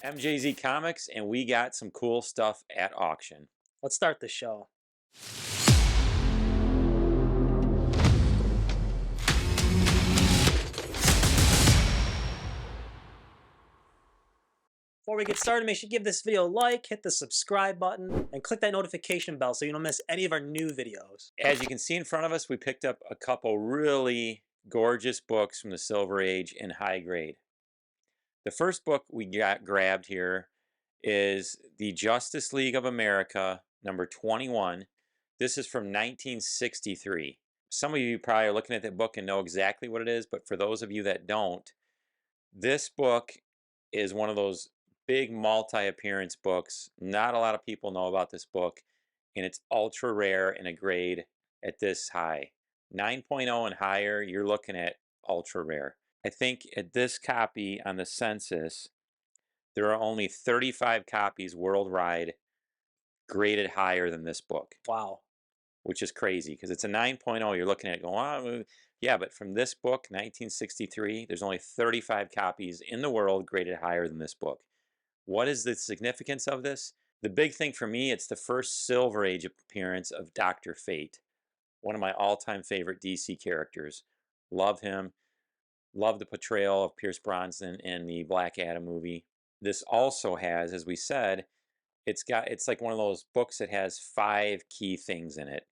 MJZ Comics, and we got some cool stuff at auction. Let's start the show. Before we get started, make sure you give this video a like, hit the subscribe button, and click that notification bell so you don't miss any of our new videos. As you can see in front of us, we picked up a couple really gorgeous books from the Silver Age in high grade. The first book we got grabbed here is the Justice League of America, number 21. This is from 1963. Some of you probably are looking at that book and know exactly what it is, but for those of you that don't, this book is one of those big multi-appearance books. Not a lot of people know about this book, and it's ultra rare in a grade at this high. 9.0 and higher, you're looking at ultra rare. I think at this copy on the census, there are only 35 copies worldwide graded higher than this book. Wow. Which is crazy because it's a 9.0. You're looking at it going, oh, yeah, but from this book, 1963, there's only 35 copies in the world graded higher than this book. What is the significance of this? The big thing for me, it's the first Silver Age appearance of Dr. Fate, one of my all-time favorite DC characters. Love him. Love the portrayal of Pierce Brosnan in the Black Adam movie. This also has, as we said, it's like one of those books that has 5 key things in it.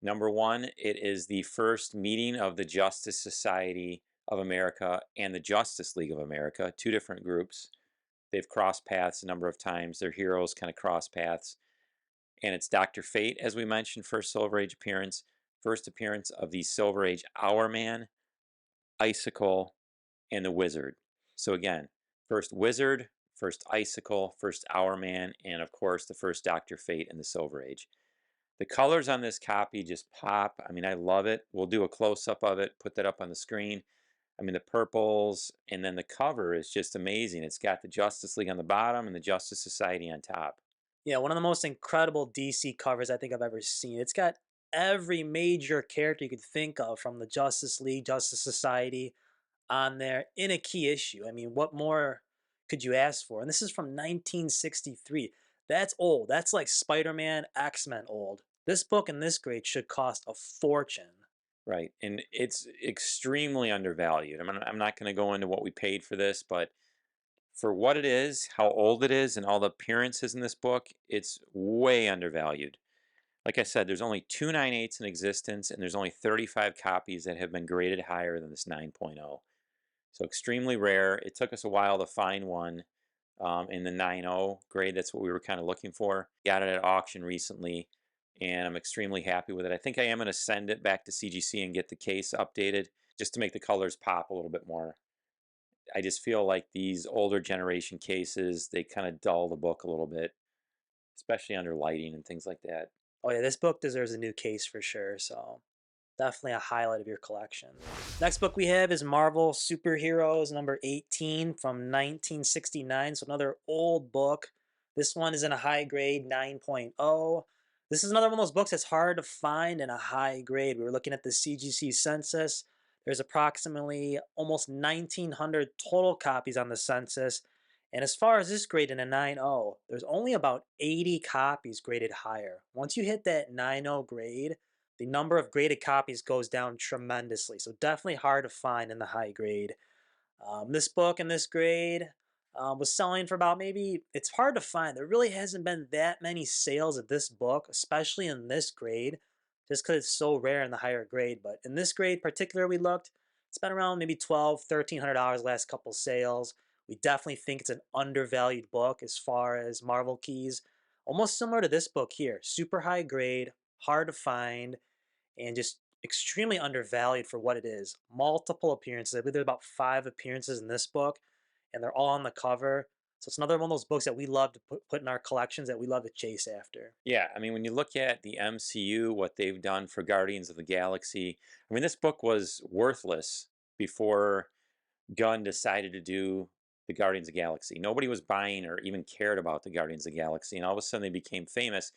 Number 1, it is the first meeting of the Justice Society of America and the Justice League of America, 2 different groups. They've crossed paths a number of times. Their heroes kind of cross paths. And it's Dr. Fate, as we mentioned, first Silver Age appearance. First appearance of the Silver Age Hour Man, Icicle, and the Wizard. So again, first Wizard, first Icicle, first Hour Man, and of course the first Dr. Fate in the Silver Age. The colors on this copy just pop. I mean, I love it. We'll do a close-up of it, put that up on the screen. I mean, the purples, and then the cover is just amazing. It's got the Justice League on the bottom and the Justice Society on top. Yeah, one of the most incredible DC covers I think I've ever seen. It's got every major character you could think of from the Justice League, Justice Society on there in a key issue. I mean, what more could you ask for? And this is from 1963. That's old. That's like Spider-Man, X-Men old. This book in this grade should cost a fortune. Right, and it's extremely undervalued. I'm not going to go into what we paid for this, but for what it is, how old it is, and all the appearances in this book, it's way undervalued. Like I said, there's only 2 9/8s in existence, and there's only 35 copies that have been graded higher than this 9.0. So extremely rare. It took us a while to find one in the 9.0 grade. That's what we were kind of looking for. Got it at auction recently, and I'm extremely happy with it. I think I am going to send it back to CGC and get the case updated just to make the colors pop a little bit more. I just feel like these older generation cases, they kind of dull the book a little bit, especially under lighting and things like that. Oh yeah, this book deserves a new case for sure. So definitely a highlight of your collection. Next book we have is Marvel Superheroes number 18 from 1969. So another old book. This one is in a high grade 9.0. This is another one of those books that's hard to find in a high grade. We were looking at the CGC census. There's approximately almost 1,900 total copies on the census. And as far as this grade in a 9.0, there's only about 80 copies graded higher. Once you hit that 9.0 grade, the number of graded copies goes down tremendously. So definitely hard to find in the high grade. This book in this grade was selling for about maybe, it's hard to find. There really hasn't been that many sales of this book, especially in this grade, just because it's so rare in the higher grade. But in this grade particular we looked, it's been around maybe $1,200, $1,300 last couple sales. We definitely think it's an undervalued book as far as Marvel keys. Almost similar to this book here. Super high grade, hard to find, and just extremely undervalued for what it is. Multiple appearances. I believe there's about 5 appearances in this book, and they're all on the cover. So it's another one of those books that we love to put in our collections that we love to chase after. Yeah, I mean, when you look at the MCU, what they've done for Guardians of the Galaxy, I mean, this book was worthless before Gunn decided to do the Guardians of the Galaxy. Nobody was buying or even cared about the Guardians of the Galaxy, and all of a sudden they became famous.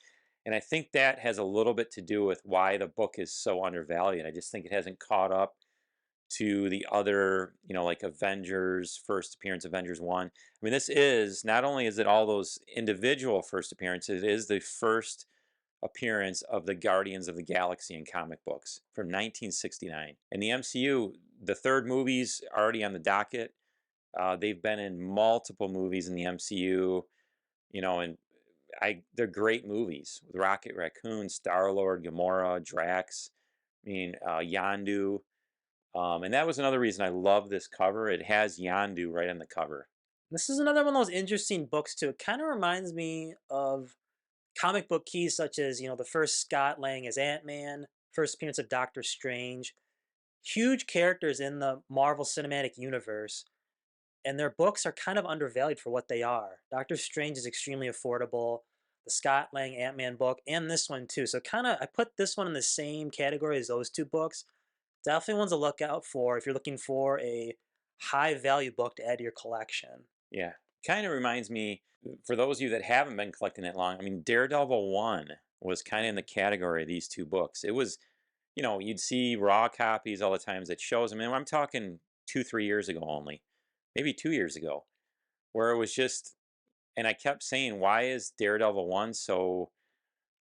And I think that has a little bit to do with why the book is so undervalued. I just think it hasn't caught up to the other, like Avengers, first appearance, Avengers 1. I mean, this is not only is it all those individual first appearances, it is the first appearance of the Guardians of the Galaxy in comic books from 1969. In the MCU, the third movie's already on the docket. They've been in multiple movies in the MCU, and they're great movies with Rocket Raccoon, Star Lord, Gamora, Drax. I mean, Yondu. And that was another reason I love this cover. It has Yondu right on the cover. This is another one of those interesting books too. It kind of reminds me of comic book keys such as, the first Scott Lang as Ant-Man, first appearance of Doctor Strange. Huge characters in the Marvel Cinematic Universe, and their books are kind of undervalued for what they are. Doctor Strange is extremely affordable. The Scott Lang Ant-Man book and this one too. So kind of I put this one in the same category as those two books. Definitely ones to look out for if you're looking for a high value book to add to your collection. Yeah. Kind of reminds me, for those of you that haven't been collecting that long, I mean, Daredevil 1 was kind of in the category of these two books. It was, you'd see raw copies all the times that shows them. And I'm talking 2, 3 years ago only, maybe 2 years ago, where it was just, and I kept saying, why is Daredevil 1 so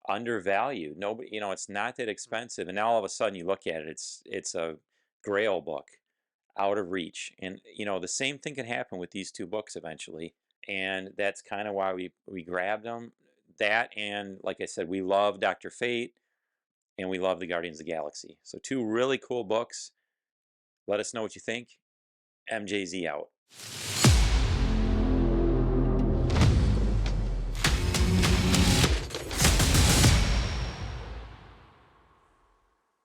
undervalued? Nobody, it's not that expensive. And now all of a sudden you look at it, it's a Grail book out of reach. And the same thing can happen with these two books eventually. And that's kind of why we grabbed them. That, and like I said, we love Dr. Fate and we love the Guardians of the Galaxy. So two really cool books. Let us know what you think. MJZ out.